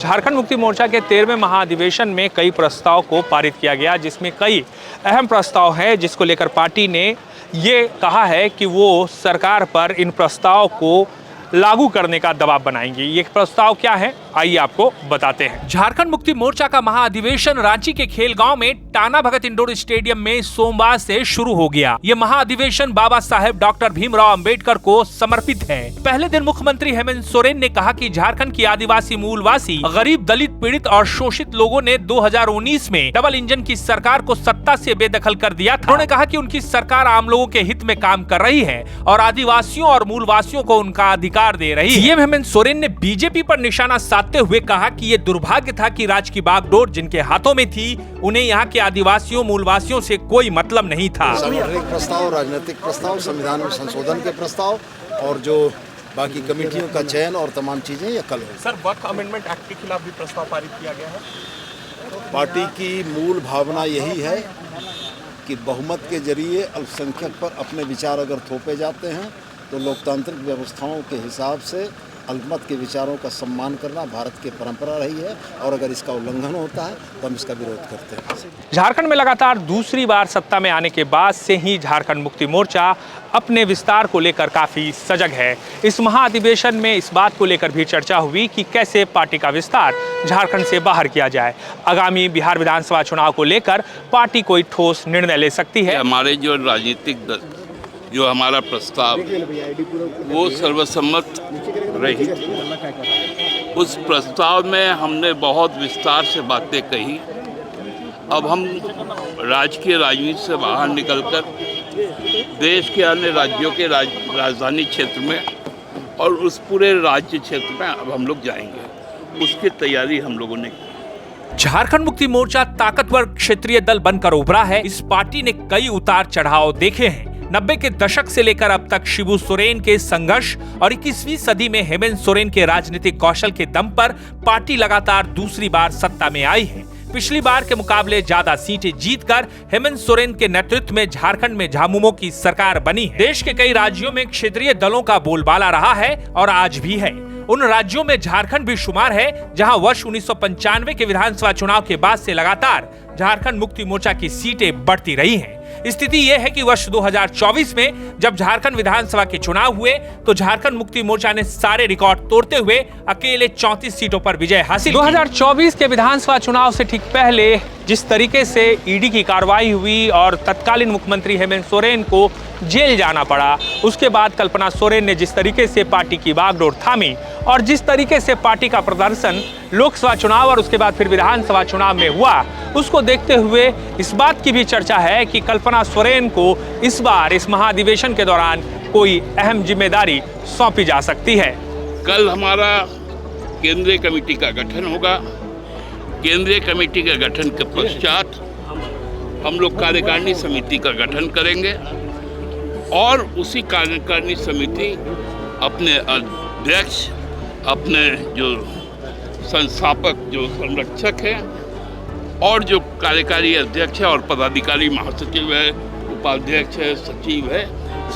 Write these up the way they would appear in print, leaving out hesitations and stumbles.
झारखंड मुक्ति मोर्चा के 13वें महाधिवेशन में कई प्रस्ताव को पारित किया गया, जिसमें कई अहम प्रस्ताव हैं जिसको लेकर पार्टी ने ये कहा है कि वो सरकार पर इन प्रस्ताव को लागू करने का दबाव बनाएंगे। ये प्रस्ताव क्या है, आइए आपको बताते हैं। झारखंड मुक्ति मोर्चा का महाधिवेशन रांची के खेलगांव में टाना भगत इंडोर स्टेडियम में सोमवार से शुरू हो गया। ये महाधिवेशन बाबा साहेब डॉक्टर भीमराव अंबेडकर को समर्पित है। पहले दिन मुख्यमंत्री हेमंत सोरेन ने कहा कि झारखंड की आदिवासी मूलवासी, गरीब, दलित, पीड़ित और शोषित लोगों ने 2019 में डबल इंजन की सरकार को सत्ता से बेदखल कर दिया था। उन्होंने कहा कि उनकी सरकार आम लोगों के हित में काम कर रही है और आदिवासियों और मूलवासियों को उनका अधिकार दे रही है। सीएम हेमंत सोरेन ने बीजेपी पर निशाना साधते हुए कहा कि ये दुर्भाग्य था कि राज की बागडोर जिनके हाथों में थी, उन्हें यहाँ के आदिवासियों मूलवासियों से कोई मतलब नहीं था। सांगठनिक प्रस्ताव, राजनीतिक प्रस्ताव, संविधान में संशोधन के प्रस्ताव और जो बाकी कमेटियों का चयन और तमाम चीजें ये कल होगी। सर, वक्फ अमेंडमेंट एक्ट के खिलाफ भी प्रस्ताव पारित किया गया है। पार्टी की मूल भावना यही है कि बहुमत के जरिए अल्पसंख्यक पर अपने विचार अगर थोपे जाते हैं तो लोकतांत्रिक व्यवस्थाओं के हिसाब से अल्पमत के विचारों का सम्मान करना भारत की परंपरा रही है और अगर इसका उल्लंघन होता है तो हम इसका विरोध करते हैं। झारखंड में लगातार दूसरी बार सत्ता में आने के बाद से ही झारखंड मुक्ति मोर्चा अपने विस्तार को लेकर काफी सजग है। इस महाधिवेशन में इस बात को लेकर भी चर्चा हुई कि कैसे पार्टी का विस्तार झारखंड से बाहर किया जाए। आगामी बिहार विधानसभा चुनाव को लेकर पार्टी कोई ठोस निर्णय ले सकती है। हमारे जो राजनीतिक जो हमारा प्रस्ताव वो सर्वसम्मत रही। उस प्रस्ताव में हमने बहुत विस्तार से बातें कही। अब हम राजकीय राजनीति से बाहर निकलकर देश के अन्य राज्यों के राजधानी क्षेत्र में और उस पूरे राज्य क्षेत्र में अब हम लोग जाएंगे। उसकी तैयारी हम लोगों ने की। झारखंड मुक्ति मोर्चा ताकतवर क्षेत्रीय दल बनकर उभरा है। इस पार्टी ने कई उतार चढ़ाव देखे हैं। 90 के दशक से लेकर अब तक शिबू सोरेन के संघर्ष और 21वीं सदी में हेमंत सोरेन के राजनीतिक कौशल के दम पर पार्टी लगातार दूसरी बार सत्ता में आई है। पिछली बार के मुकाबले ज्यादा सीटें जीतकर हेमंत सोरेन के नेतृत्व में झारखंड में झामुमो की सरकार बनी है। देश के कई राज्यों में क्षेत्रीय दलों का बोलबाला रहा है और आज भी है। उन राज्यों में झारखंड भी शुमार है जहां वर्ष 1995 के विधानसभा चुनाव के बाद से लगातार झारखंड मुक्ति मोर्चा की सीटें बढ़ती रही हैं। स्थिति यह है कि वर्ष 2024 में जब झारखंड विधानसभा के चुनाव हुए तो झारखंड मुक्ति मोर्चा ने सारे रिकॉर्ड तोड़ते हुए अकेले 34 सीटों पर विजय हासिल की। 2024 के विधानसभा चुनाव से ठीक पहले जिस तरीके से ईडी की कार्रवाई हुई और तत्कालीन मुख्यमंत्री हेमंत सोरेन को जेल जाना पड़ा, उसके बाद कल्पना सोरेन ने जिस तरीके से पार्टी की बागडोर थामी और जिस तरीके से पार्टी का प्रदर्शन लोकसभा चुनाव और उसके बाद फिर विधानसभा चुनाव में हुआ, उसको देखते हुए इस बात की भी चर्चा है कि कल्पना सोरेन को इस बार इस महाधिवेशन के दौरान कोई अहम जिम्मेदारी सौंपी जा सकती है। कल हमारा केंद्रीय कमेटी का गठन होगा। केंद्रीय कमेटी के गठन के पश्चात हम लोग कार्यकारिणी समिति का गठन करेंगे और उसी कार्यकारिणी समिति अपने अध्यक्ष, अपने जो संस्थापक, जो संरक्षक हैं और जो कार्यकारी अध्यक्ष है और पदाधिकारी, महासचिव है, उपाध्यक्ष है, सचिव है,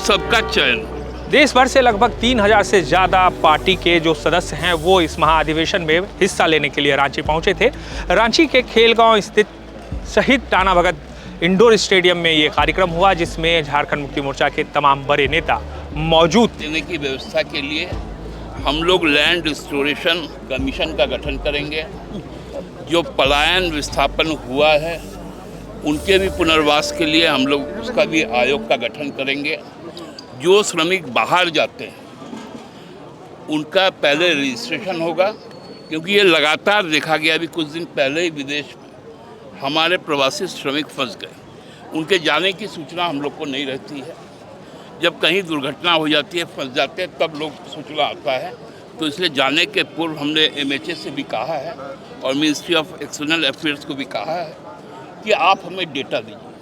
सबका चयन। देश भर से लगभग 3000 से ज्यादा पार्टी के जो सदस्य हैं वो इस महाधिवेशन में हिस्सा लेने के लिए रांची पहुंचे थे। रांची के खेलगांव स्थित शहीद टाना भगत इंडोर स्टेडियम में ये कार्यक्रम हुआ जिसमें झारखंड मुक्ति मोर्चा के तमाम बड़े नेता मौजूद देने की व्यवस्था के लिए हम लोग लैंड रिस्टोरेशन कमीशन का गठन करेंगे। जो पलायन विस्थापन हुआ है उनके भी पुनर्वास के लिए हम लोग उसका भी आयोग का गठन करेंगे। जो श्रमिक बाहर जाते हैं उनका पहले रजिस्ट्रेशन होगा, क्योंकि ये लगातार देखा गया। अभी कुछ दिन पहले ही विदेश में हमारे प्रवासी श्रमिक फंस गए। उनके जाने की सूचना हम लोग को नहीं रहती है। जब कहीं दुर्घटना हो जाती है, फंस जाते हैं, तब लोग सूचना आता है। तो इसलिए जाने के पूर्व हमने MHA से भी कहा है और मिनिस्ट्री ऑफ एक्सटर्नल अफेयर्स को भी कहा है कि आप हमें डेटा दीजिए।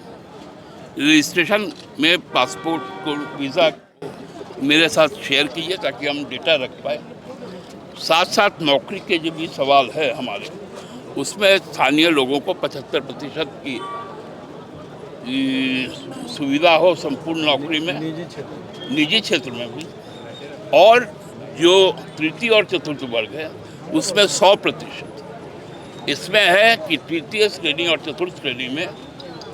रजिस्ट्रेशन में पासपोर्ट को, वीज़ा मेरे साथ शेयर कीजिए ताकि हम डेटा रख पाए। साथ साथ नौकरी के जो भी सवाल है हमारे, उसमें स्थानीय लोगों को 75% की सुविधा हो संपूर्ण नौकरी में, निजी क्षेत्र में भी। और जो तृतीय और चतुर्थ वर्ग है उसमें 100%। इसमें है कि तृतीय श्रेणी और चतुर्थ श्रेणी में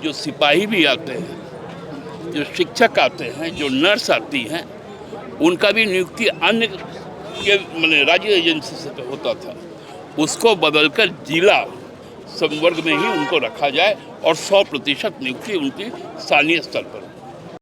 जो सिपाही भी आते हैं, जो शिक्षक आते हैं, जो नर्स आती हैं, उनका भी नियुक्ति अन्य के मतलब राज्य एजेंसी से होता था, उसको बदलकर जिला संवर्ग में ही उनको रखा जाए और 100% नियुक्ति उनकी स्थानीय स्तर पर।